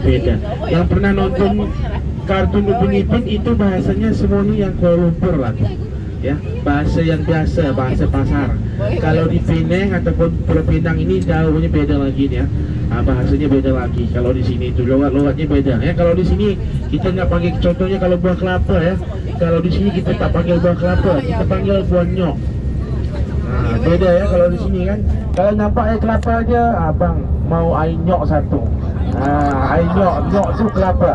beda. Yang pernah nonton kartun Upin Ipin itu bahasanya semuanya yang Kuala Lumpur lah, ya, bahasa yang biasa, bahasa pasar. Kalau di Penang ataupun Pulau Pinang ini jauhnya beda lagi ya. Bahasanya beda lagi. Kalau di sini itu logatnya beda ya. Kalau di sini kita nggak pakai, contohnya kalau buah kelapa ya. Kalau di sini kita tak panggil buah kelapa, kita panggil buah nyok. Beda ya kalau di sini kan. Kalau nampak air kelapa aja, abang mau air nyok satu. Air nyok tu kelapa.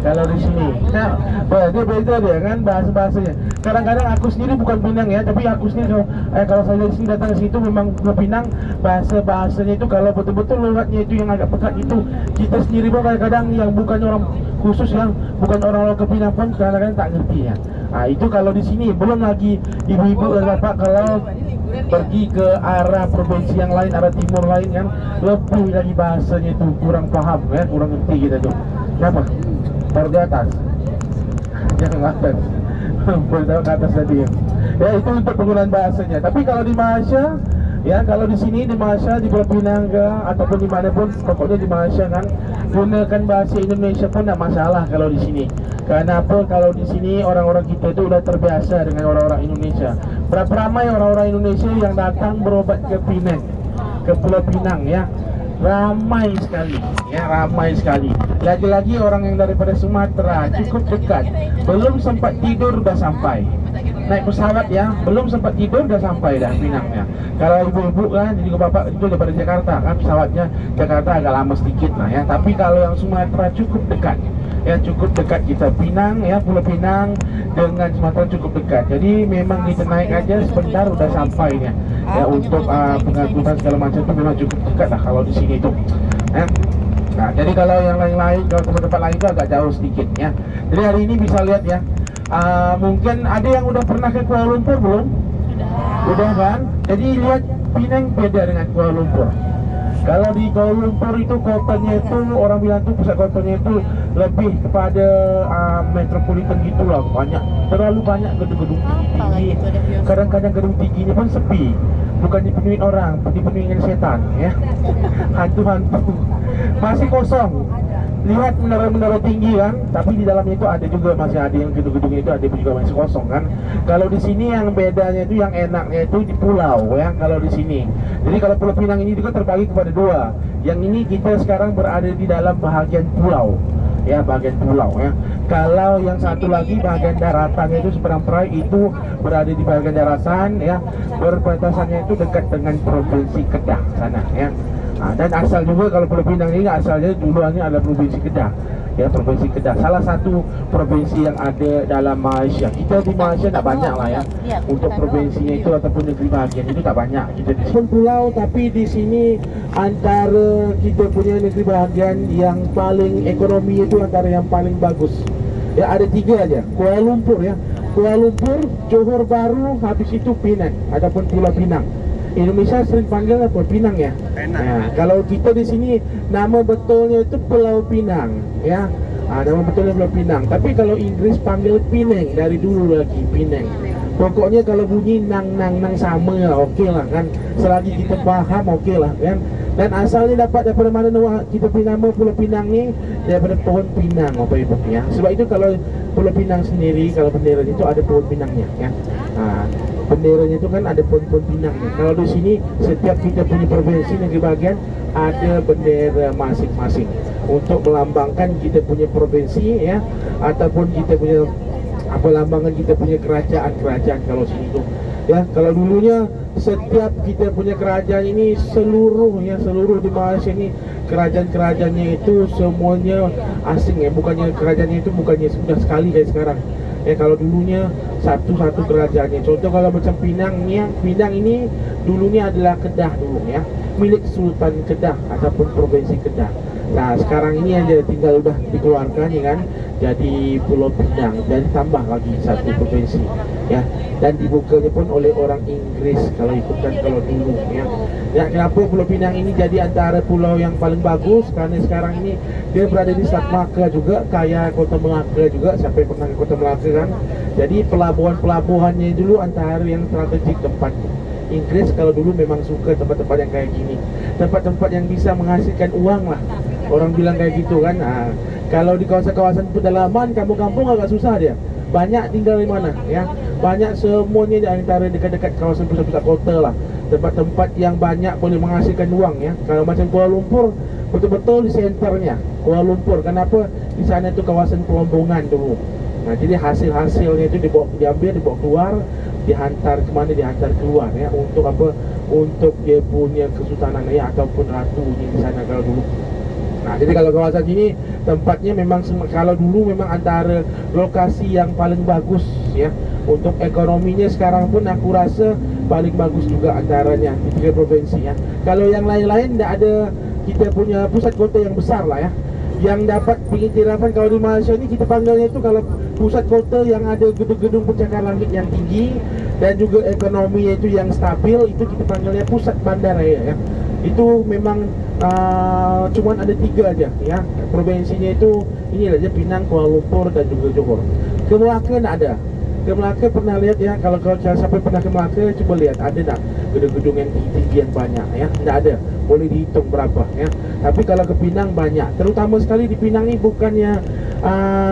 Kalau di sini, nah, dia beda dia kan bahasa-bahasanya. Kadang-kadang aku sendiri bukan Pinang ya, tapi aku sendiri kalau saya dari sini datang ke situ memang ke Pinang, bahasanya itu kalau betul-betul logatnya itu yang agak pekat itu, kita sendiri pun kadang-kadang yang bukan orang khusus, yang bukan orang ke Pinang pun kadang-kadang tak ngerti ya. Itu kalau di sini, belum lagi ibu-ibu dan bapak kalau pergi ke arah provinsi yang lain, arah timur lain kan, lebih lagi bahasanya itu kurang paham ya, kurang ngerti kita tuh. Kenapa? Taruh di atas, jangan ke atas. Boleh taruh ke atas tadi ya. Ya itu untuk penggunaan bahasanya. Tapi kalau di Malaysia, ya kalau di sini di Malaysia, di Pulau Pinang ke ataupun di mana pun, pokoknya di Malaysia kan, gunakan bahasa Indonesia pun tidak masalah kalau di sini. Karena apa? Kalau di sini orang-orang kita itu udah terbiasa dengan orang-orang Indonesia. Berapa ramai orang-orang Indonesia yang datang berobat ke Penang, ke Pulau Pinang ya. Ramai sekali ya, ramai sekali. Lagi-lagi orang yang daripada Sumatera cukup dekat, belum sempat tidur udah sampai. Naik pesawat ya, belum sempat tidur udah sampai dah Pinangnya. Kalau ibu-ibu kan, jadi bapak itu daripada Jakarta kan, pesawatnya Jakarta agak lama sedikit lah ya. Tapi kalau yang Sumatera cukup dekat ya, cukup dekat kita. Pinang ya, Pulau Pinang dengan Sumatera cukup dekat. Jadi memang kita naik aja sebentar udah sampai ya. Ya untuk pengangkutan segala macam itu memang cukup dekat lah kalau di sini tuh ya. Nah, jadi kalau yang lain-lain, kalau tempat-tempat lain itu agak jauh sedikit ya. Jadi hari ini bisa lihat ya, mungkin ada yang udah pernah ke Kuala Lumpur belum? Udah kan? Jadi lihat Penang beda dengan Kuala Lumpur. Kalau di Kuala Lumpur itu kotanya itu, orang bilang tuh pusat kotanya itu lebih kepada metropolitan gitu lah, banyak, terlalu banyak gedung-gedung tinggi. Kadang-kadang gedung tingginya pun sepi, bukan dipenuhi orang, dipenuhi dengan setan ya. Hantu-hantu masih kosong. Lihat menara-menara tinggi kan, tapi di dalamnya itu ada juga, masih ada yang gedung-gedungnya itu ada juga masih kosong kan. Kalau di sini yang bedanya itu, yang enaknya itu di pulau ya. Kalau di sini, jadi kalau Pulau Pinang ini juga terbagi kepada dua. Yang ini kita sekarang berada di dalam bahagian pulau ya, bagian pulau ya. Kalau yang satu lagi bagian daratannya itu Seberang Perai, itu berada di bagian daratan ya, perbatasannya itu dekat dengan provinsi Kedah sana ya. Dan asal juga kalau Pulau Pinang ini asalnya duluannya adalah provinsi Kedah ya, provinsi Kedah, salah satu provinsi yang ada dalam Malaysia. Kita di Malaysia tak banyak lah ya, untuk provinsinya itu ataupun negeri bahagian itu tak banyak. Kita di sini pulau, tapi di sini antara kita punya negeri bahagian yang paling ekonomi itu antara yang paling bagus ya, ada tiga aja. Kuala Lumpur ya, Kuala Lumpur, Johor Bahru, habis itu Penang ataupun Pulau Pinang. Indonesia sering panggil apa? Pinang ya. Nah, kalau kita di sini nama betulnya itu Pulau Pinang ya. Nama betulnya Pulau Pinang. Tapi kalau Inggris panggil Penang dari dulu lagi, Penang. Pokoknya kalau bunyi nang sama ya, oke lah kan. Selagi kita paham oke lah kan. Dan asalnya dapat daripada mana kita nama Pulau Pinang ni, daripada pohon pinang apa ibu ya. Sebab itu kalau Pulau Pinang sendiri, kalau bendera itu ada pohon pinangnya ya. Benderanya itu kan ada pohon-pohon pinangnya. Kalau di sini setiap kita punya provinsi negeri bagian ada bendera masing-masing untuk melambangkan kita punya provinsi ya, ataupun kita punya apa, lambangan kita punya kerajaan kalau sini tuh ya. Kalau dulunya setiap kita punya kerajaan ini seluruh di Malaysia ini kerajaan-kerajaannya itu semuanya asing ya, bukannya kerajaannya itu bukannya sudah sekali kayak sekarang ya. Kalau dulunya satu-satu kerajaannya. Contoh kalau macam Pinang ini dulunya adalah Kedah dulu ya, milik Sultan Kedah ataupun provinsi Kedah. Nah sekarang ini aja tinggal udah dikeluarkan ya kan, jadi Pulau Pinang, dan tambah lagi satu provinsi ya, dan dibukanya pun oleh orang Inggris kalau ikutkan kalau dulu ya. Ya kenapa Pulau Pinang ini jadi antara pulau yang paling bagus? Karena sekarang ini dia berada di Selat Melaka juga, kayak Kota Melaka juga. Siapa yang pernah ke Kota Melaka kan? Jadi pelabuhannya dulu antara yang strategik tempat. Inggris kalau dulu memang suka tempat-tempat yang kayak gini, tempat-tempat yang bisa menghasilkan uang lah Orang bilang kayak gitu kan. Kalau di kawasan-kawasan pedalaman, kampung-kampung agak susah dia. Banyak tinggal di mana ya. Banyak semuanya di antara dekat-dekat kawasan pusat-pusat kota lah. Tempat-tempat yang banyak boleh menghasilkan uang ya. Kalau macam Kuala Lumpur, betul-betul di senternya Kuala Lumpur. Kenapa? Di sana itu kawasan perombongan dulu. Nah, jadi hasil-hasilnya itu diambil, dibawa keluar, dihantar kemana, dihantar keluar ya. Untuk apa? Untuk dia punya kesultanan ya, ataupun ratunya di sana kalau dulu. Nah, jadi kalau kawasan ini tempatnya memang kalau dulu memang antara lokasi yang paling bagus ya. Untuk ekonominya sekarang pun aku rasa paling bagus juga antaranya di 3 provinsi ya. Kalau yang lain-lain tidak ada kita punya pusat kota yang besar lah ya. Yang dapat pengiktirafan kalau di Malaysia ini kita panggilnya itu kalau pusat kota yang ada gedung-gedung pencakar langit yang tinggi dan juga ekonominya itu yang stabil, itu kita panggilnya pusat bandaraya ya. Itu memang cuman ada 3 aja ya. Provinsinya itu inilah aja, Penang, Kuala Lumpur dan juga Johor. Ke Melaka tidak ada. Ke Melaka pernah lihat ya, kalau sampai pernah ke Melaka coba lihat ada tak gedung-gedung yang tinggi yang banyak ya. Tidak ada, boleh dihitung berapa ya. Tapi kalau ke Penang banyak, terutama sekali di Penang ini bukannya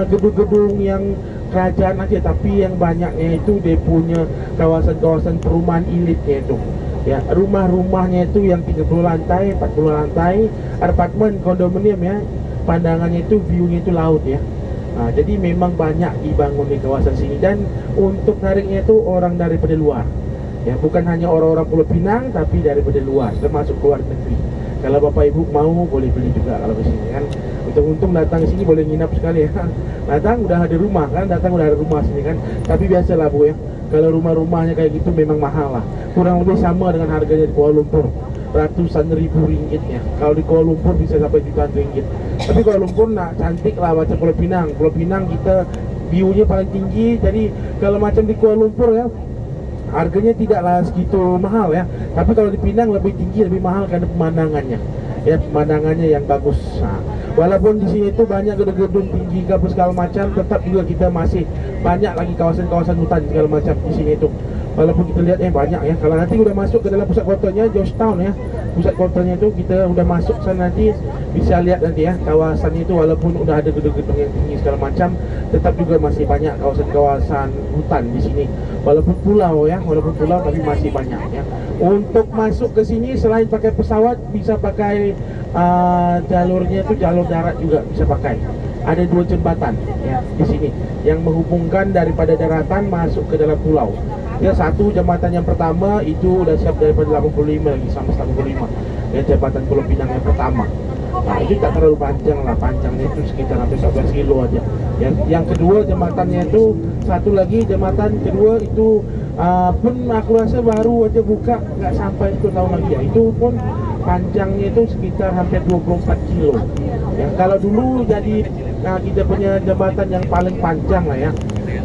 gedung-gedung yang kerajaan aja, tapi yang banyaknya itu dia punya kawasan-kawasan perumahan elitnya itu ya. Rumah-rumahnya itu yang 30 lantai, 40 lantai, apartemen, kondominium ya. Pandangannya itu, view-nya itu laut ya. Nah, jadi memang banyak dibangun di kawasan sini. Dan untuk nariknya itu orang daripada luar ya, bukan hanya orang-orang Pulau Pinang, tapi daripada luar, termasuk luar negeri. Kalau Bapak Ibu mau boleh beli juga kalau ke sini kan. Untung-untung datang ke sini boleh nginap sekali ya. Datang udah ada rumah kan, datang udah ada rumah sini kan. Tapi biasalah Bu ya, kalau rumah-rumahnya kayak gitu memang mahal lah. Kurang lebih sama dengan harganya di Kuala Lumpur, ratusan ribu ringgit ya. Kalau di Kuala Lumpur bisa sampai jutaan ringgit. Tapi Kuala Lumpur nak cantik lah macam Pulau Pinang. Pulau Pinang kita view-nya paling tinggi. Jadi kalau macam di Kuala Lumpur ya, harganya tidaklah segitu mahal ya. Tapi kalau di Pinang lebih tinggi, lebih mahal karena pemandangannya ya, pemandangannya yang bagus. Nah, walaupun di sini itu banyak gedung-gedung tinggi apa segala macam, tetap juga kita masih banyak lagi kawasan-kawasan hutan segala macam di sini itu. Walaupun kita lihat banyak ya. Kalau nanti udah masuk ke dalam pusat kotanya Georgetown ya, pusat kotanya itu kita udah masuk sana, nanti bisa lihat nanti ya kawasan itu. Walaupun udah ada gedung-gedung yang tinggi segala macam, tetap juga masih banyak kawasan-kawasan hutan di sini. Walaupun pulau ya, walaupun pulau tapi masih banyak ya. Untuk masuk ke sini selain pakai pesawat, bisa pakai jalurnya itu jalur darat juga bisa pakai. Ada 2 jembatan ya di sini yang menghubungkan daripada daratan masuk ke dalam pulau. Ya, satu jembatan yang pertama itu udah siap daripada 85 lagi sampai 85 ya, jembatan Pulau Pinang yang pertama. Nah, itu tak terlalu panjang lah, panjangnya itu sekitar hampir 11 kilo aja. Yang kedua jembatannya itu satu lagi, jembatan kedua itu pun aku rasa baru aja buka, nggak sampai 1 tahun lagi ya. Itu pun panjangnya itu sekitar hampir 24 kilo ya. Kalau dulu jadi kita punya jembatan yang paling panjang lah ya,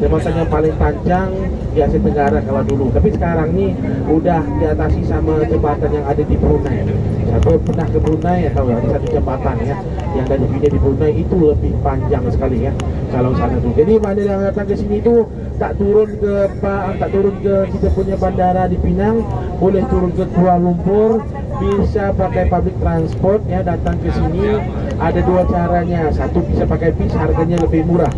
jembatan yang paling panjang di Asia Tenggara kalau dulu. Tapi sekarang nih udah diatasi sama jembatan yang ada di Brunei. Siapa pernah ke Brunei ya tahu ada satu jembatan ya yang dari video di Brunei itu lebih panjang sekali ya kalau sana tuh. Jadi mana yang datang ke sini itu tak turun ke kita punya bandara di Penang, boleh turun ke Kuala Lumpur, bisa pakai public transport ya datang ke sini. Ada 2 caranya, satu bisa pakai bis, harganya lebih murah.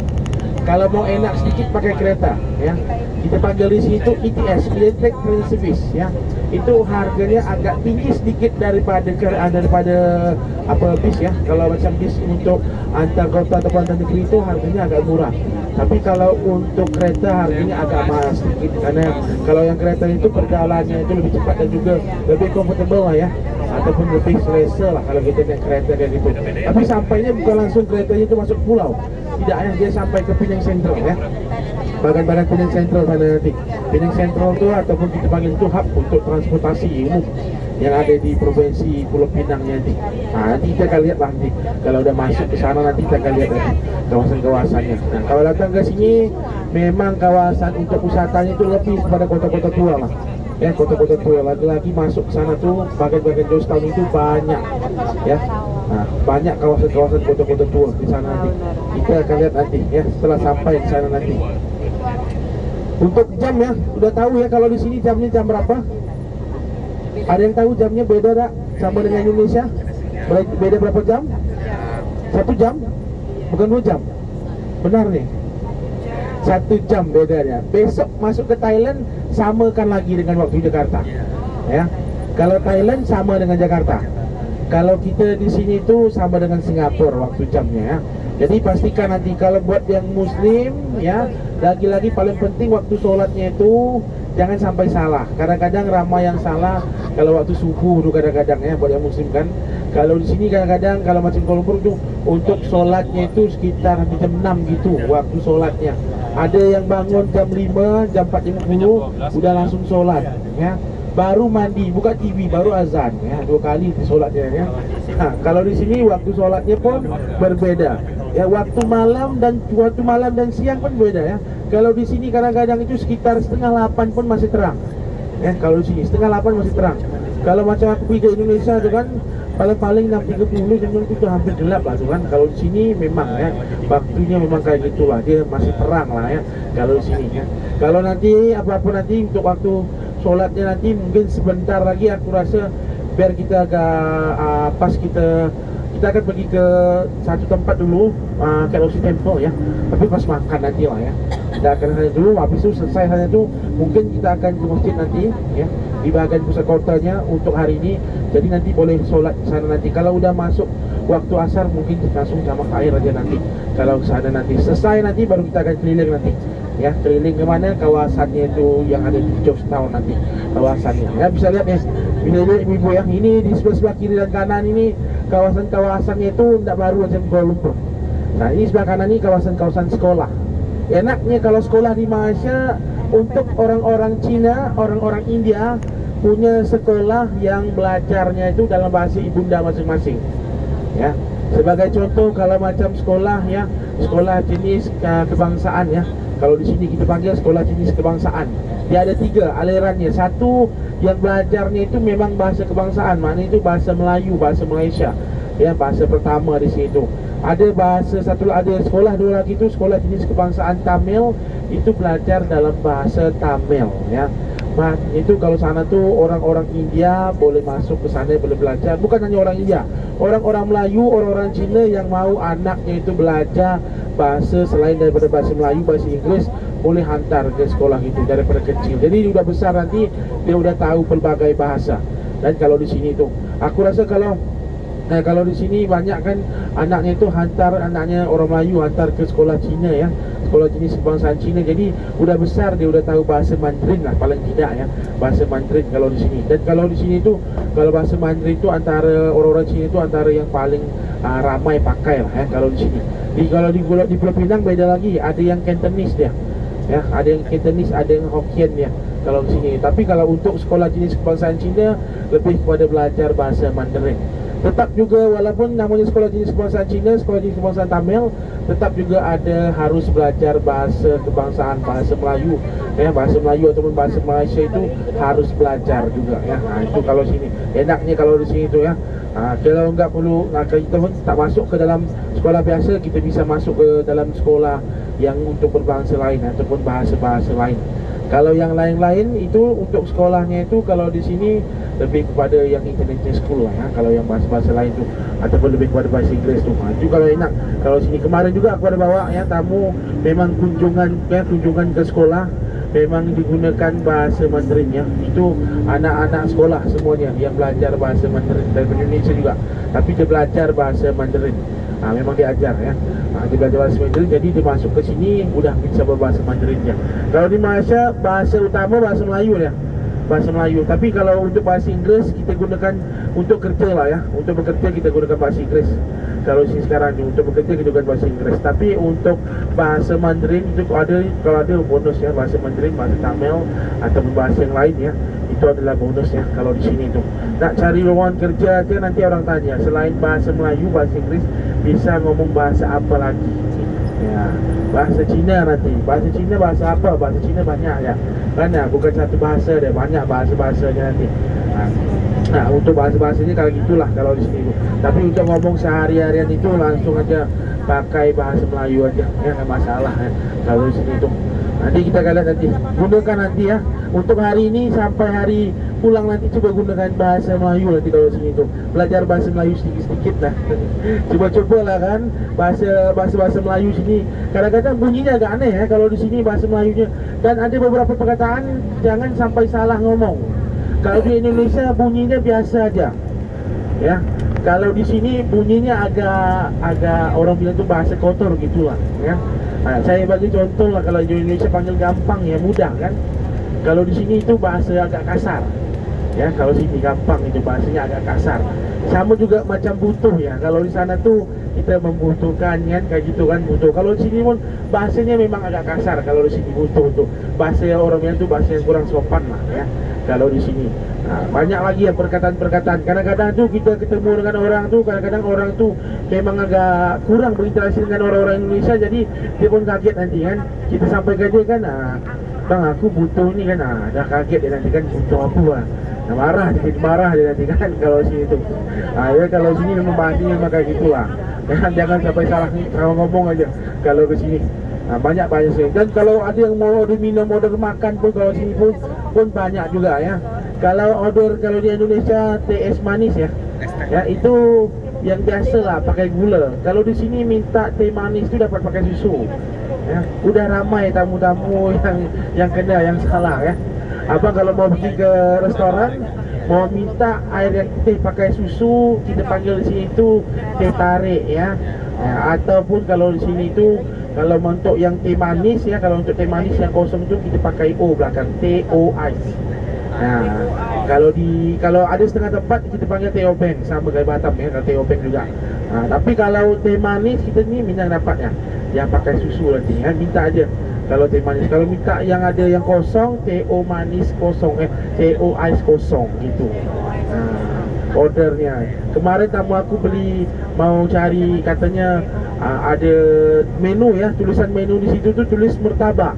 Kalau mau enak sedikit pakai kereta ya, kita panggil di sini itu ETS, Electric Train Service ya. Itu harganya agak tinggi sedikit daripada bis ya. Kalau macam bis untuk antar kota atau antar negeri itu harganya agak murah. Tapi kalau untuk kereta harganya agak mahal sedikit, karena kalau yang kereta itu perjalanannya itu lebih cepat dan juga lebih comfortable lah ya, ataupun lebih selesa lah kalau kita naik kereta kayak gitu. Tapi sampainya bukan langsung keretanya itu masuk pulau, tidak ya, dia sampai ke Penang Central ya, bagian-bagian Penang Central sana nanti. Penang Central itu ataupun kita panggil itu hub untuk transportasi umum yang ada di provinsi Pulau Pinang nanti. Nah, nanti kita akan lihat lah nanti kalau udah masuk ke sana, nanti kita akan lihat nanti kawasan-kawasannya. Nah, kalau datang ke sini memang kawasan untuk wisatanya itu lebih kepada kota-kota tua lah ya, kota-kota tua. Lagi-lagi masuk ke sana tuh bagian-bagian Georgetown itu banyak ya. Nah, banyak kawasan-kawasan kota-kota tua di sana nanti. Kita akan lihat nanti ya setelah sampai di sana nanti. Untuk jam ya, udah tahu ya kalau di sini jamnya jam berapa? Ada yang tahu jamnya beda tak sama dengan Indonesia? Beda berapa jam? 1 jam? Bukan 2 jam? Benar nih? 1 jam bedanya. Besok masuk ke Thailand samakan lagi dengan waktu Jakarta. Ya. Kalau Thailand sama dengan Jakarta. Kalau kita di sini itu sama dengan Singapura waktu jamnya ya. Jadi pastikan nanti kalau buat yang Muslim ya, lagi-lagi paling penting waktu sholatnya itu jangan sampai salah. Kadang-kadang ramai yang salah kalau waktu subuh tuh kadang-kadang ya buat yang Muslim kan. Kalau di sini kadang-kadang kalau macam Kuala Lumpur tuh untuk sholatnya itu sekitar jam 6 gitu waktu sholatnya. Ada yang bangun jam 5, jam 4.50 udah langsung sholat ya. Baru mandi, buka TV, baru azan ya, 2 kali sholatnya ya. Nah, kalau di sini waktu sholatnya pun berbeda. Ya, waktu malam dan siang pun beda ya. Kalau di sini kadang-kadang itu sekitar setengah 8 pun masih terang. Ya, kalau di sini setengah 8 masih terang. Kalau macam aku pergi ke Indonesia itu kan paling-paling 6.30 jam itu hampir gelap lah tuh kan. Kalau di sini memang ya waktunya memang kayak gitulah, dia masih terang lah ya kalau di sini ya. Kalau nanti apapun nanti untuk waktu sholatnya nanti mungkin sebentar lagi aku rasa biar kita agak pas kita akan pergi ke satu tempat dulu, Kelosi Temple ya. Tapi pas makan nanti lah ya. Kita akan sana dulu, habis itu selesai sana itu mungkin kita akan ke masjid nanti ya, di bagian pusat kotanya untuk hari ini. Jadi nanti boleh sholat di sana nanti. Kalau udah masuk waktu asar mungkin langsung sama air aja nanti. Kalau sana nanti selesai nanti baru kita akan keliling nanti. Ya, keliling kemana kawasannya itu yang ada di Georgetown nanti kawasannya ya, bisa lihat ya ini ibu-ibu yang ini di sebelah kiri dan kanan ini kawasannya itu tidak baru macam Kuala Lumpur. Nah ini sebelah kanan ini kawasan sekolah. Enaknya kalau sekolah di Malaysia untuk orang-orang Cina, orang-orang India punya sekolah yang belajarnya itu dalam bahasa ibunda masing-masing ya. Sebagai contoh kalau macam sekolah ya, sekolah jenis kebangsaan ya. Kalau di sini kita panggil sekolah jenis kebangsaan. Dia ada 3 alirannya. Satu yang belajarnya itu memang bahasa kebangsaan, maknanya itu bahasa Melayu, bahasa Malaysia. Ya, bahasa pertama di situ. Ada bahasa ada sekolah 2 lagi itu sekolah jenis kebangsaan Tamil, itu belajar dalam bahasa Tamil ya. Nah, itu kalau sana tuh orang-orang India boleh masuk ke sana, boleh belajar. Bukan hanya orang India, orang-orang Melayu, orang-orang Cina yang mau anaknya itu belajar bahasa selain daripada bahasa Melayu, bahasa Inggris, boleh hantar ke sekolah itu daripada kecil. Jadi udah besar nanti dia udah tahu pelbagai bahasa. Dan kalau di sini tuh, aku rasa kalau di sini banyak kan anaknya itu hantar anaknya orang Melayu hantar ke sekolah Cina ya, sekolah jenis kebangsaan Cina. Jadi udah besar dia udah tahu bahasa Mandarin lah paling tidak ya, bahasa Mandarin kalau di sini. Dan kalau di sini tuh kalau bahasa Mandarin itu antara orang-orang Cina itu antara yang paling ramai pakai lah ya kalau di sini. Kalau di Pulau Pinang beda lagi, ada yang Cantonese dia. Ya, ada yang Cantonese, ada yang Hokkien ya kalau di sini. Tapi kalau untuk sekolah jenis kebangsaan Cina lebih kepada belajar bahasa Mandarin. Tetap juga walaupun namanya sekolah jenis kebangsaan Cina, sekolah jenis kebangsaan Tamil, tetap juga ada harus belajar bahasa kebangsaan, bahasa Melayu ya, bahasa Melayu ataupun bahasa Malaysia itu harus belajar juga ya. Nah, itu kalau sini enaknya kalau di sini itu ya. Kalau nggak perlu, kita pun tak masuk ke dalam sekolah biasa, kita bisa masuk ke dalam sekolah yang untuk berbahasa lain ataupun bahasa-bahasa lain. Kalau yang lain-lain itu untuk sekolahnya itu kalau di sini lebih kepada yang international school lah ya. Kalau yang bahasa-bahasa lain tu ataupun lebih kepada bahasa Inggeris tu. Itu kalau enak. Kalau sini kemarin juga aku ada bawa ya tamu, memang kunjungan ke sekolah memang digunakan bahasa Mandarin ya. Itu anak-anak sekolah semuanya yang belajar bahasa Mandarin dari Indonesia juga. Tapi dia belajar bahasa Mandarin. Memang diajar ya. Dia belajar bahasa Mandarin, jadi dia masuk ke sini udah bisa berbahasa Mandarinnya. Kalau di Malaysia bahasa utama bahasa Melayu ya, bahasa Melayu. Tapi kalau untuk bahasa Inggris kita gunakan untuk kerja lah ya. Untuk bekerja kita gunakan bahasa Inggris. Kalau sini sekarang untuk bekerja kita gunakan bahasa Inggris. Tapi untuk bahasa Mandarin itu kalau ada bonus ya, bahasa Mandarin, bahasa Tamil ataupun bahasa yang lain ya. Itu adalah bonus ya kalau di sini tu. Nak cari lowongan kerja aja nanti orang tanya selain bahasa Melayu, bahasa Inggris, bisa ngomong bahasa apa lagi? Ya, bahasa Cina nanti. Bahasa Cina bahasa apa? Bahasa Cina banyak ya. Banyak, bukan satu bahasa dia, banyak bahasa-bahasanya nanti. Nah, untuk bahasa-bahasanya kalau gitulah kalau di sini. Tapi untuk ngomong sehari-harian itu langsung aja pakai bahasa Melayu aja. Ya, enggak masalah ya kalau di sini tu. Nanti kita akan lihat nanti. Gunakan nanti ya Untuk hari ini sampai hari pulang nanti coba gunakan bahasa Melayu nanti kalau sini tuh. Belajar bahasa Melayu sedikit-sedikit lah. Coba-coba lah kan bahasa Melayu sini. Kadang-kadang bunyinya agak aneh ya kalau di sini bahasa Melayunya. Dan ada beberapa perkataan jangan sampai salah ngomong. Kalau di Indonesia bunyinya biasa aja. Ya. Kalau di sini bunyinya agak orang bilang tuh bahasa kotor gitulah, ya. Nah, saya bagi contoh lah, kalau di Indonesia panggil gampang ya mudah kan. Kalau di sini itu bahasa agak kasar. Ya, kalau sini gampang itu bahasanya agak kasar. Sama juga macam butuh ya. Kalau di sana tuh kita membutuhkan kan kayak gitu kan butuh. Kalau di sini pun bahasanya memang agak kasar. Kalau di sini butuh tuh bahasa orang yang tuh bahasa yang kurang sopan lah ya. Kalau di sini. Nah, banyak lagi ya perkataan-perkataan. Kadang-kadang tuh kita ketemu dengan orang tuh, kadang-kadang orang tuh memang agak kurang berinteraksi dengan orang-orang Indonesia, jadi dia pun kaget nanti kan. Kita sampaikan dia kan, bang aku butuh ni kan, dah kaget dia nanti kan butuh apa lah. Nah, marah dia nanti kan kalau sini tuh. Ya kalau sini memang bahasanya memang kayak gitulah. Jangan sampai salah ngomong aja kalau ke sini. Banyak sih. Dan kalau ada yang mau order minum, order makan pun kalau sini pun banyak juga ya. Kalau di Indonesia teh es manis ya, itu yang biasa lah pakai gula. Kalau di sini minta teh manis itu dapat pakai susu. Ya, udah ramai tamu-tamu yang kena yang salah ya. Abang kalau mau pergi ke restoran mau minta air yang teh pakai susu, kita panggil di sini itu teh tarik ya. Ataupun kalau di sini itu kalau untuk yang teh manis ya, kalau untuk teh manis yang kosong itu kita pakai O belakang, TO ice. Nah, kalau ada setengah tempat kita panggil teh obeng, sama kayak Batam ya, kalau teh obeng juga. Tapi kalau teh manis kita ni Minang dapatnya yang pakai susu nanti ya, minta aja. Kalau teh manis, kalau minta yang ada yang kosong, TO manis kosong, TO ice kosong gitu. Ordernya. Kemarin tamu aku beli mau cari katanya ada menu ya, tulisan menu di situ tuh tulis murtabak.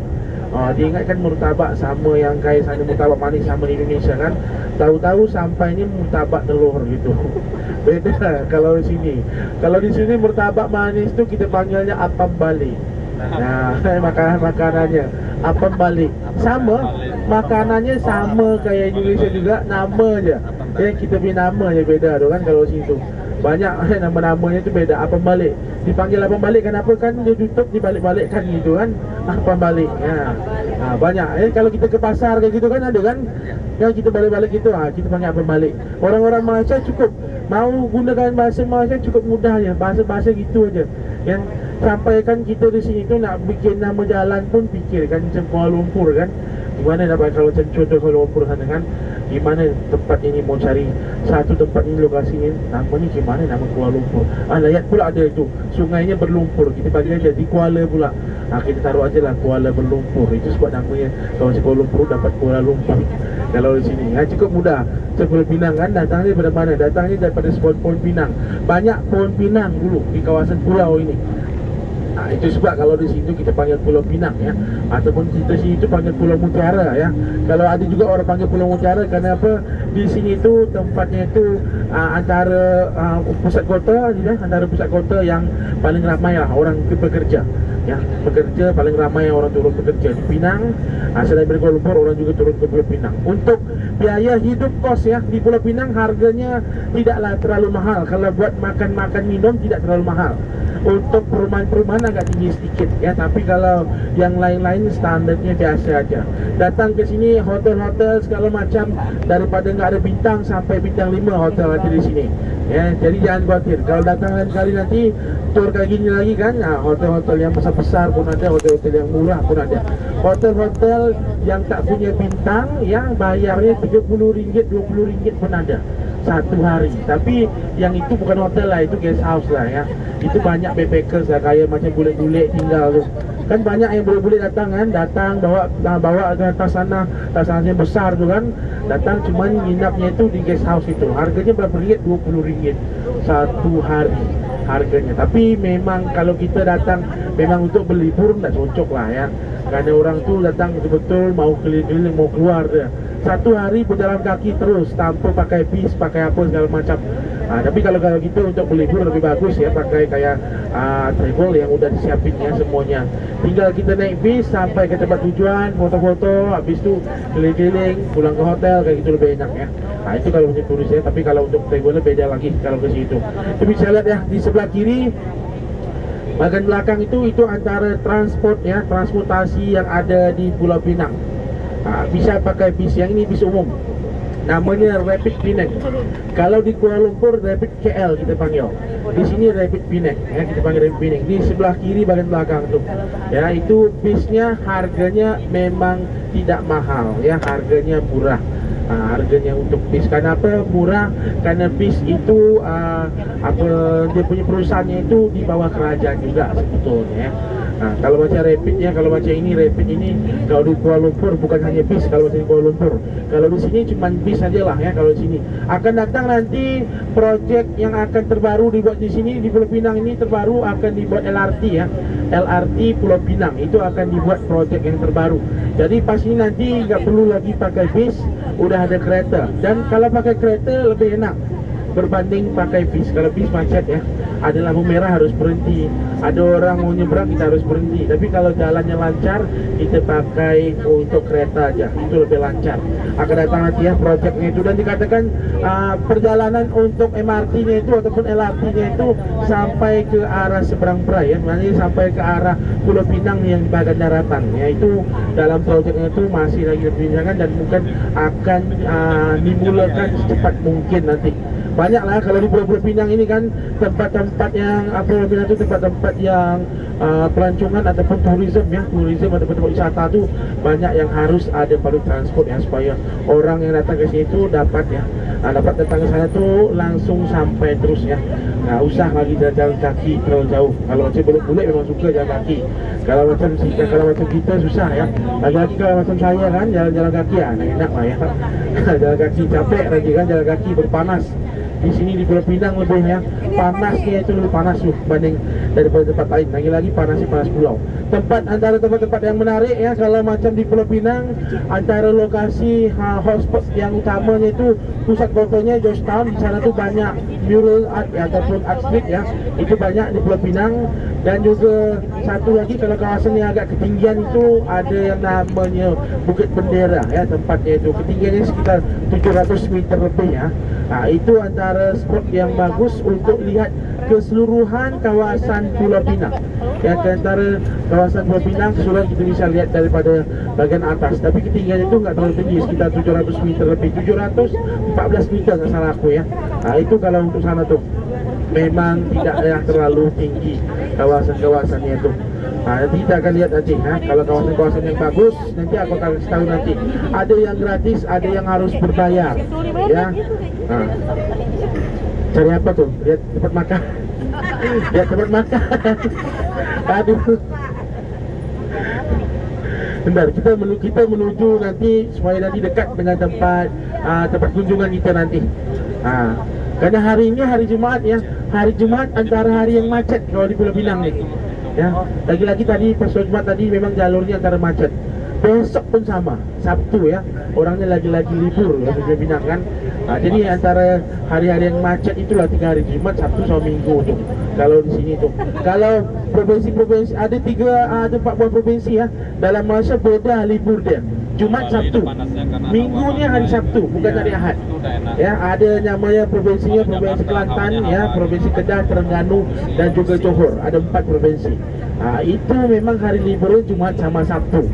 Dia ingatkan murtabak sama yang kayak sana murtabak manis sama di Indonesia kan. Tahu-tahu sampainya murtabak telur gitu. Beda kalau di sini. Kalau di sini murtabak manis tuh kita panggilnya apam balik. Nah, makanannya apam balik. Sama, makanannya sama kayak Indonesia juga, nama aja. Kita punya nama aja beda tuh kan kalau situ. Banyak nama-namanya itu beda. Apam balik. Dipanggil apam balik kenapa kan dia tutup dibalik-balikkan gitu kan. Apam balik. Banyak. Kalau kita ke pasar kayak gitu kan ada kan. Kalau kita balik-balik gitu, kita panggil apam balik. Orang-orang Malaysia cukup mau gunakan bahasa Malaysia cukup mudah ya. Bahasa-bahasa gitu aja. Yang sampaikan kita di sini tu nak bikin nama jalan pun fikir kan macam Kuala Lumpur kan. Gimana nak kalau contoh Kuala Lumpur sana kan, gimana tempat ini mau cari satu tempat ini lokasinya namanya gimana nama Kuala Lumpur. Layak pula ada itu sungainya berlumpur, kita panggil aja di Kuala pula. Kita taruh aja lah Kuala Berlumpur, itu sebab namanya. Kalau Kuala Lumpur dapat Kuala Lumpur. Kalau di sini cukup mudah. Pulau Pinang kan datangnya daripada mana? Datangnya daripada pohon pinang. Banyak pohon pinang dulu di kawasan pulau ini. Itu sebab kalau di situ kita panggil Pulau Pinang ya, ataupun kita sini itu panggil Pulau Mutiara ya. Kalau ada juga orang panggil Pulau Mutiara karena apa? Di sini itu tempatnya itu antara pusat kota ya, antara pusat kota yang paling ramai lah orang bekerja. Ya, bekerja paling ramai orang turun bekerja di Pinang. Selain dari Kuala Lumpur orang juga turun ke Pulau Pinang. Untuk biaya hidup kos ya di Pulau Pinang harganya tidaklah terlalu mahal. Kalau buat makan minum tidak terlalu mahal. Untuk perumahan-perumahan agak tinggi sedikit ya, tapi kalau yang lain-lain standarnya biasa aja. Datang ke sini hotel-hotel segala macam, daripada nggak ada bintang sampai bintang 5 hotel ada di sini. Ya, jadi jangan khawatir. Kalau datang lain kali nanti tour kayak gini lagi kan, hotel-hotel yang besar-besar pun ada, hotel-hotel yang murah pun ada. Hotel-hotel yang tak punya bintang yang bayarnya RM30, RM20 pun ada satu hari. Tapi yang itu bukan hotel lah, itu guest house lah ya. Itu banyak backpackers lah, kayak macam bule-bule tinggal tu. Kan banyak yang bule-bule datang kan, bawa tas sana besar tu kan. Datang cuman nginapnya itu di guest house itu. Harganya berapa ringgit? RM20 satu hari harganya. Tapi memang kalau kita datang memang untuk berlibur tak cocok lah ya. Karena orang tu datang betul-betul mau keliling-keliling, mau keluar dia. satu hari berjalan kaki terus tanpa pakai bis, pakai apa segala macam. Tapi kalau gitu untuk berlibur lebih bagus ya, pakai kayak travel yang udah disiapin ya semuanya. Tinggal kita naik bis sampai ke tempat tujuan, foto-foto, habis itu keliling-keliling, pulang ke hotel, kayak gitu lebih enak ya. Itu kalau untuk turis ya, tapi kalau untuk traveler beda lagi kalau ke situ. Itu bisa lihat ya di sebelah kiri, bagian belakang itu antara transport ya, transportasi yang ada di Pulau Pinang. Bisa pakai bis, yang ini bis umum, namanya Rapid Penang. Kalau di Kuala Lumpur Rapid KL kita panggil. Di sini Rapid Penang ya, kita panggil Rapid Penang. Di sebelah kiri bagian belakang tuh. Ya, itu bisnya harganya memang tidak mahal ya, harganya murah. Harganya untuk bis, karena apa murah? Karena bis itu dia punya perusahaannya itu di bawah kerajaan juga sebetulnya ya. Kalau macam Rapid ya, kalau macam ini Rapid ini, kalau di Kuala Lumpur bukan hanya bis. Kalau macam di Kuala Lumpur, kalau di sini cuma bis sajalah ya. Kalau di sini akan datang nanti project yang akan terbaru dibuat di sini di Pulau Pinang ini, terbaru akan dibuat LRT ya, LRT Pulau Pinang itu akan dibuat project yang terbaru. Jadi pas ini nanti nggak perlu lagi pakai bis, udah ada kereta. Dan kalau pakai kereta lebih enak berbanding pakai bis. Kalau bis macet ya, ada lampu merah harus berhenti, ada orang mau nyebrang kita harus berhenti. Tapi kalau jalannya lancar, kita pakai untuk kereta aja, itu lebih lancar. Akan datang nanti ya projectnya itu, dan dikatakan perjalanan untuk MRT-nya itu ataupun LRT-nya itu sampai ke arah seberang perai ya, maknanya sampai ke arah Pulau Pinang yang di bagian daratan ya. Itu dalam projectnya itu masih lagi diperbincangkan dan mungkin akan dimulakan secepat mungkin nanti. Banyak lah kalau di Pulau Pinang ini kan tempat-tempat yang Pulau Pinang itu tempat-tempat yang pelancongan ataupun turisme ya, turisme ataupun tempat wisata tuh banyak yang harus ada public transport ya, supaya orang yang datang ke situ dapat ya, dapat datang ke sana tuh langsung sampai terus ya, nggak usah lagi jalan kaki terlalu jauh. Kalau macam bule memang suka jalan kaki, kalau macam kita susah ya. Lagi kalau macam saya kan jalan kaki ya, enak lah ya. Jalan kaki capek lagi kan, jalan kaki berpanas. Di sini di Pulau Pinang lebih ya, panasnya itu lebih panas loh banding daripada tempat lain. Lagi-lagi panasnya panas pulau. Antara tempat-tempat yang menarik ya, kalau macam di Pulau Pinang, antara lokasi hotspot yang utamanya itu pusat fotonya Georgetown. Di sana tuh banyak mural art ya, ataupun art street ya, itu banyak di Pulau Pinang. Dan juga satu lagi, kalau kawasan yang agak ketinggian itu ada yang namanya Bukit Bendera ya, tempatnya itu ketinggiannya sekitar 700 meter lebih ya. Itu antara spot yang bagus untuk lihat keseluruhan kawasan Pulau Pinang ya, antara kawasan Pulau Pinang keseluruhan kita bisa lihat daripada bagian atas. Tapi ketinggiannya itu nggak terlalu tinggi, sekitar 700 meter lebih, 714 meter nggak salah aku ya. Itu kalau untuk sana tuh memang tidak yang terlalu tinggi kawasan-kawasannya itu. Nanti kita akan lihat nanti kalau kawasan-kawasan yang bagus nanti aku akan kasih tahu nanti. Ada yang gratis, ada yang harus berbayar ya. Cari apa tuh? Lihat tempat makan. Lihat tempat makan. Aduh. Bentar, kita menuju nanti supaya nanti dekat dengan tempat kunjungan kita nanti. Karena hari ini hari Jumat ya, hari Jumat antara hari yang macet kalau di Pulau Pinang nih. Ya, lagi-lagi tadi pas Jumat tadi memang jalurnya antara macet. Besok pun sama, Sabtu ya, orangnya lagi-lagi libur ya, Pulau Pinang kan. Jadi antara hari-hari yang macet itulah 3 hari, Jumat, Sabtu, sama Minggu tuh. Kalau di sini tuh, kalau provinsi-provinsi ada 4 buah provinsi ya dalam Malaysia beda libur dia. Jumat, Sabtu, Minggunya hari Sabtu, bukan hari Ahad. Ya, ada namanya provinsinya Provinsi Kelantan ya, Provinsi Kedah, Terengganu dan juga Johor. Ada 4 provinsi. Itu memang hari liburnya Jumat sama Sabtu.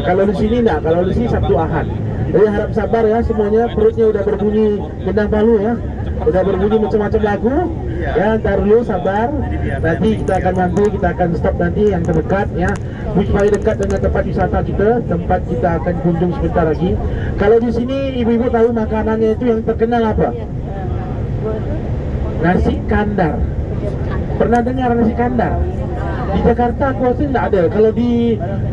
Kalau di sini enggak, kalau di sini Sabtu Ahad. Jadi harap sabar ya semuanya, perutnya udah berbunyi gendang palu ya, udah berbunyi macam-macam lagu ya. Ntar dulu sabar, nanti kita akan mampu, kita akan stop nanti yang terdekat ya, supaya dekat dengan tempat wisata kita, tempat kita akan kunjung sebentar lagi. Kalau di sini ibu-ibu tahu makanannya itu yang terkenal apa? Nasi kandar. Pernah dengar nasi kandar? Di Jakarta aku rasa tidak ada.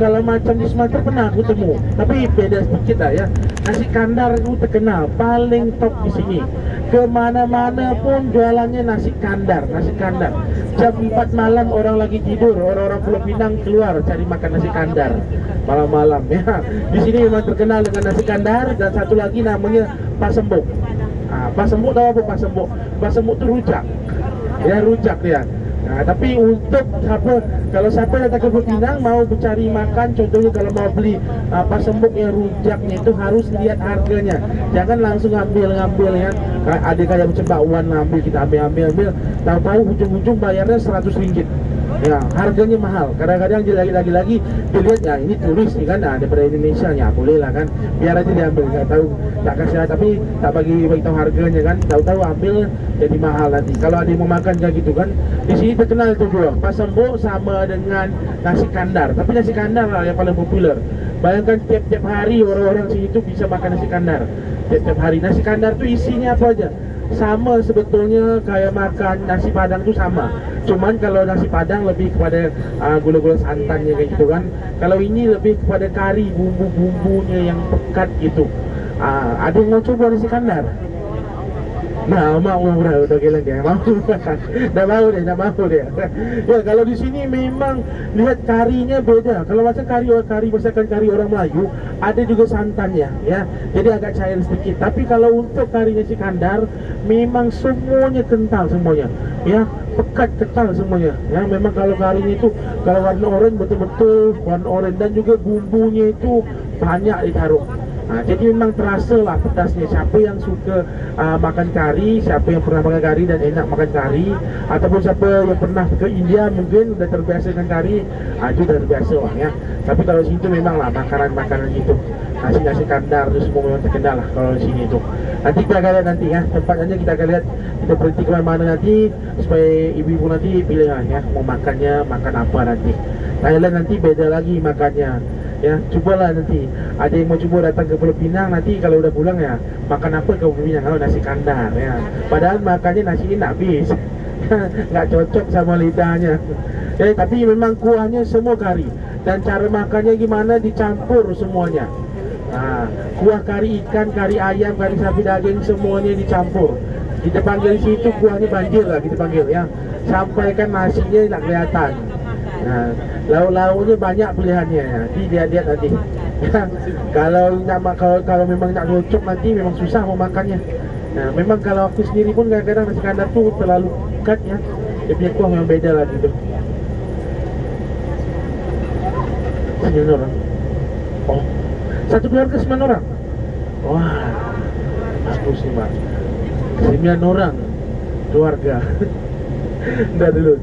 Kalau macam di Sumatera pernah aku temu, tapi beda sedikit lah ya. Nasi kandar itu terkenal, paling top di sini. kemana-mana pun jualannya nasi kandar, nasi kandar. Jam 4 malam orang lagi tidur, orang-orang Pulau Pinang keluar cari makan nasi kandar malam-malam ya. Di sini memang terkenal dengan nasi kandar, dan satu lagi namanya pasembok. Pasembok tahu apa pasembok? Pasembok itu rujak. Ya, rujak dia. Nah, tapi untuk kalau siapa datang ke Pulau Pinang mau mencari makan, contohnya kalau mau beli pasembok yang rujaknya itu harus lihat harganya. Jangan langsung ngambil ya. Ada kayak macam bakwan ngambil, kita ambil. Tahu-tahu ujung-ujung bayarnya Rp100. Ya, harganya mahal. Kadang-kadang dia lagi dilihat ya ini turis nih kan, daripada Indonesia ya boleh lah kan. Biar aja diambil, nggak tahu, tak kasih, tapi tak bagi tahu harganya kan. Tahu-tahu ambil jadi mahal nanti. Kalau ada yang mau makan kayak gitu kan. Di sini terkenal itu dua, pasembok sama dengan nasi kandar. Tapi nasi kandar lah yang paling populer. Bayangkan tiap-tiap hari orang-orang sini itu bisa makan nasi kandar. Tiap-tiap hari nasi kandar tuh isinya apa aja? Sama sebetulnya kayak makan nasi padang tuh sama. Cuman kalau nasi padang lebih kepada gula-gula santannya kayak gitu kan. Kalau ini lebih kepada kari, bumbu-bumbunya yang pekat gitu. Ada yang mau coba nasi kandar? Nah, mau udah geleng dia, mau dah mau dia. Ya, kalau di sini memang lihat karinya beda. Kalau macam kari masakan kari orang Melayu, ada juga santannya, ya. Jadi agak cair sedikit. Tapi kalau untuk karinya si kandar, memang semuanya kental semuanya, ya, pekat kental semuanya. Ya, memang kalau karinya itu kalau warna oranye betul-betul warna oranye, dan juga bumbunya itu banyak ditaruh. Jadi memang terasa lah pedasnya. Siapa yang suka makan kari, siapa yang pernah makan kari dan enak makan kari, ataupun siapa yang pernah ke India mungkin udah terbiasa dengan kari, itu udah terbiasa lah ya. Tapi kalau sini tu memang lah makanan-makanan gitu, nasi kandar itu semua memang terkenal lah kalau di sini tu. Nanti kita akan lihat nanti ya, tempatnya kita akan lihat, kita berhenti ke mana nanti supaya ibu-ibu nanti pilih lah ya, mau makannya makan apa nanti. Thailand nanti beda lagi makannya. Ya, cobalah nanti. Ada yang mau coba datang ke Pulau Pinang nanti kalau udah pulang ya, makan apa ke Pulau Pinang? Kalau nasi kandar ya. Padahal makannya nasi ini nak habis. Nggak cocok sama lidahnya. Tapi memang kuahnya semua kari. Dan cara makannya gimana, dicampur semuanya. Kuah kari ikan, kari ayam, kari sapi daging semuanya dicampur. Kita panggil di situ kuahnya banjir lah kita panggil ya. Sampaikan nasinya nak kelihatan. Lauk-lauknya banyak pilihannya ya. Lihat nanti. Kalau memang nak cocok nanti memang susah mau makannya. Memang kalau aku sendiri pun kadang-kadang nasi kandar tuh terlalu pekat ya. Dia punya kuah memang beda lah gitu. 9 orang. Oh, satu keluarga 9 orang. Wah, bagus nih Mbak. 9 orang keluarga. Udah dulu.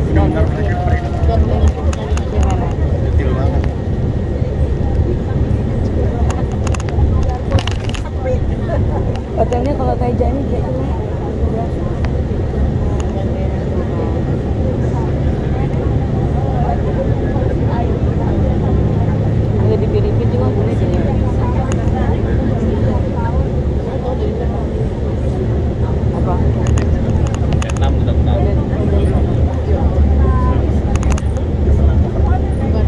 benar-benar mereka keren. Detail banget. Hotelnya kalau Taija ini kayak gini. Ada di Filipina juga boleh sih. Apa? Vietnam udah pernah.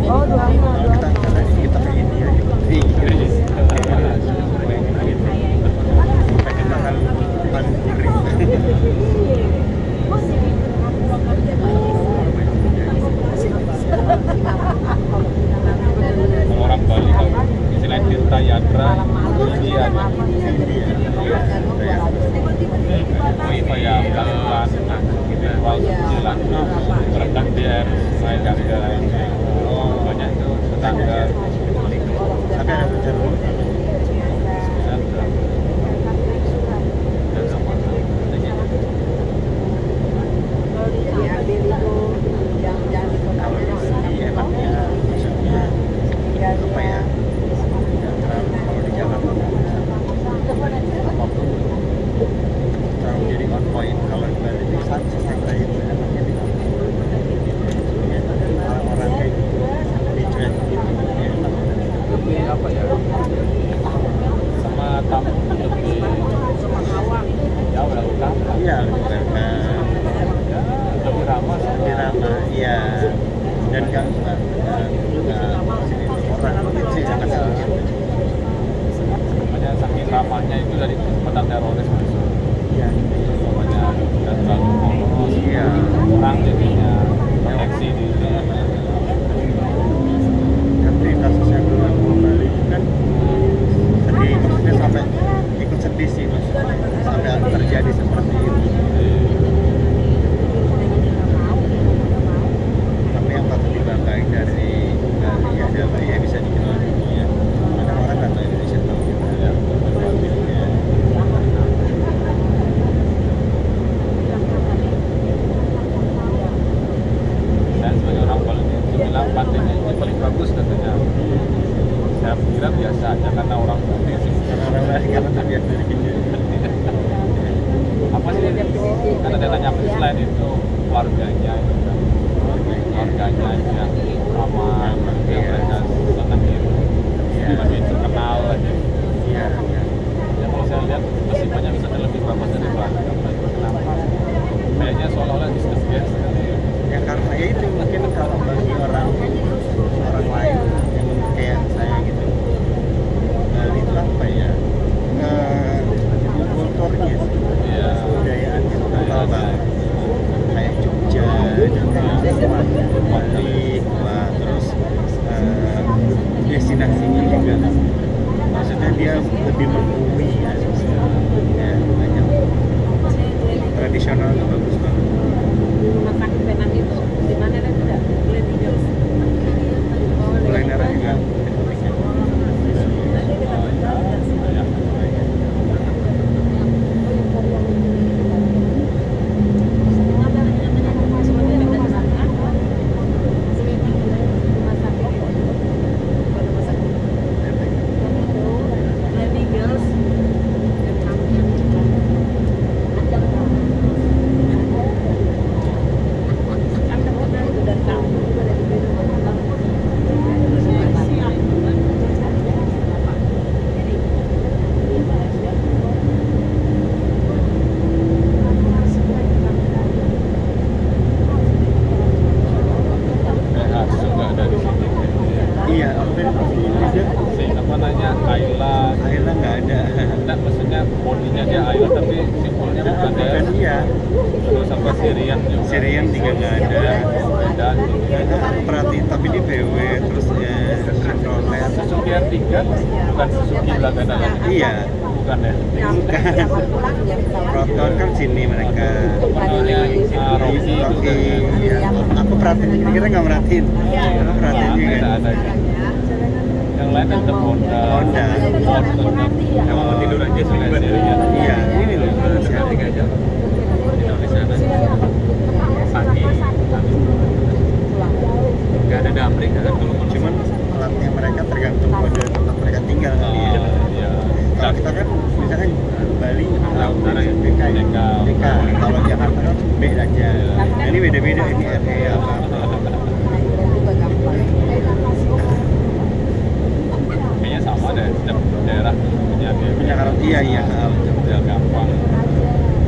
Oh, duanya. Kita ke India gitu. Pengen makan panipuri. Orang Bali kalau istilahnya Tirta Yadra India. Oh itu ya melakukan ritual sucilan merendah di air sungai Gangga. Banyak itu tetangga. Tapi ada tujuan. Enaknya maksudnya apa ya, kalau di Jakarta apapun terlalu jadi on point. Kalau di Bali itu santai itu enaknya di orang-orang kayak gitu dicuek gitu ya, enak. Lebih apa ya, sama tamu lebih jauh dari utara. Iya, lebih welcome, Lebih ramah sama lebih ramah, iya, dan nggak orang sih Jakarta. makanya saking ramahnya itu dari tempat teroris masuk. Iya, Makanya tidak terlalu polos. iya. Orang jadinya proteksi di Kan di kasus yang dulu Bali itu kan sedih, maksudnya sampai ikut sedih sih mas, sampai terjadi seperti itu. Tapi yang patut dibanggain dari Bali adalah ya bisa dikenal dunia. Karena orang nggak tahu Indonesia tahu kita ya. saya sebagai orang Bali itu bilang pantai ini paling bagus katanya. Saya kira biasa aja karena orang putih sih. Orang Bali karena terbiasa dari kita. Apa sih kan ada nanya apa sih selain itu keluarganya itu kan. Keluarganya itu yang ramah, yang mereka senangin, lebih terkenal aja. Iya. Ya kalau saya lihat kesibukannya bisa lebih bagus dari Bali. Kenapa? Kayaknya seolah-olah discuss guest. Ya karena ya itu mungkin kalau bagi orang lain yang kayak saya gitu, Bali itu apa ya, kulturnya sih, Iya. budayaan itu kental banget, kayak Jogja dan Bali, wah, terus destinasinya juga, maksudnya dia lebih membumi ya, banyak tradisional itu bagus banget. Masak Penang itu di mana dan tidak boleh tinggal. Kulinernya juga uniknya. juga ada di sini. Iya, aku tadi pas di Indonesia Apa namanya, Ayla. Thailand nggak ada. Enggak, maksudnya bodinya dia Ayla tapi simbolnya bukan ya. Bukan, iya. Terus sama Syrian juga. Syrian juga nggak ada. Beda. Ada aku perhatiin, tapi di BW terus Chevrolet. Suzuki R3 bukan Suzuki belakang dalam. Iya, Bukan ya. bukan. Proton kan sini mereka. Apa namanya, Rocky itu Rocky, kan. iya. Aku perhatiin, kira-kira nggak merhatiin. Aku perhatiin juga. Ada. Yang lain tetap Honda. Honda. Ford tetap. Yang mau tidur aja sih Syrian. Iya, ini loh. Indonesia aja. Indonesia aja. Saki. Afrika kan kalau menurut Cuman alatnya mereka tergantung pada tempat mereka tinggal kali ya. iya. Kalau kita kan misalkan Bali Utara ya, DKI, DKI. DKI. Kalau Jakarta kan B aja. Nah, ini beda-beda ini RE apa. juga gampang. Kayaknya sama deh, setiap daerah punya dia Punya karakter. Iya. model gampang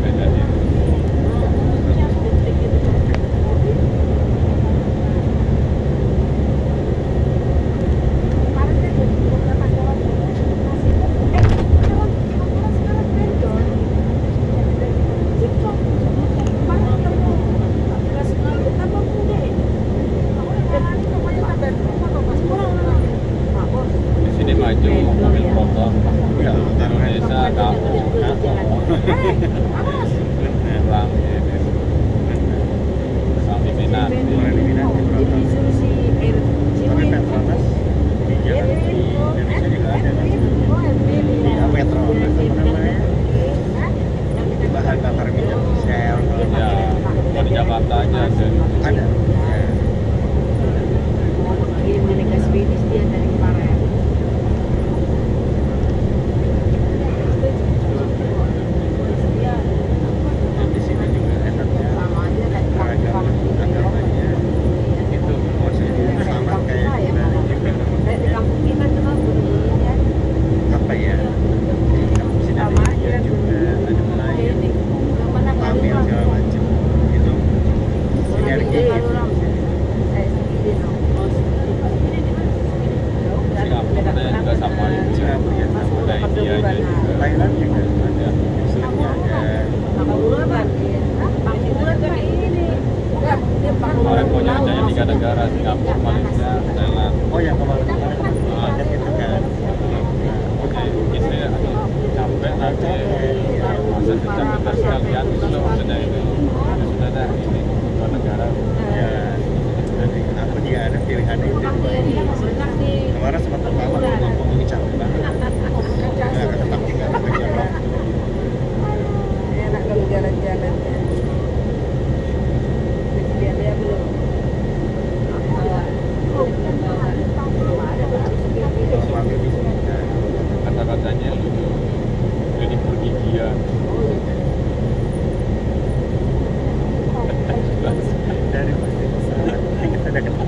beda dia. Di sini maju mobil proton, Ya, Indonesia kaku, kurang ini, sampai minat. Tapi Petronas di Jakarta di Indonesia juga ada. Di Petronas apa namanya? Bahan bakar minyak Shell. Ya, kalau di Jakarta aja ada. Ada. Ya. Mereka Swedish dia dari kemarin. Di sini juga enaknya Sama aja kayak beragam agamanya itu maksudnya sama kayak di Bali juga. kayak di kampung kita cuma bunyinya Apa ya? Di kampung sini ada India juga, ada Melayu, mana Tamil segala macam. Itu sinergi gitu. Singapura ada juga sama itu. Singapura ya sama. Ada India aja juga. Thailand juga Ada. Muslimnya ada. Kemarin mau jalan-jalan 3 negara, Singapura, Malaysia, Thailand. Oh yang kemarin-kemarin ada itu kan. Jadi istri aduh capek nanti masa sih capek sekalian itu loh maksudnya itu. Ya sudah dah ini 2 negara. Ya. Jadi aku juga ada pilihan itu. Kemarin sempat pertama ngomong ini capek banget. Nggak ketemu nggak kekejar waktu. enak kalau jalan-jalan dia belum Kalau suami di sini kan. Kata-katanya lucu. Jadi pergigian. Dari pasti pesawat kita udah ketemu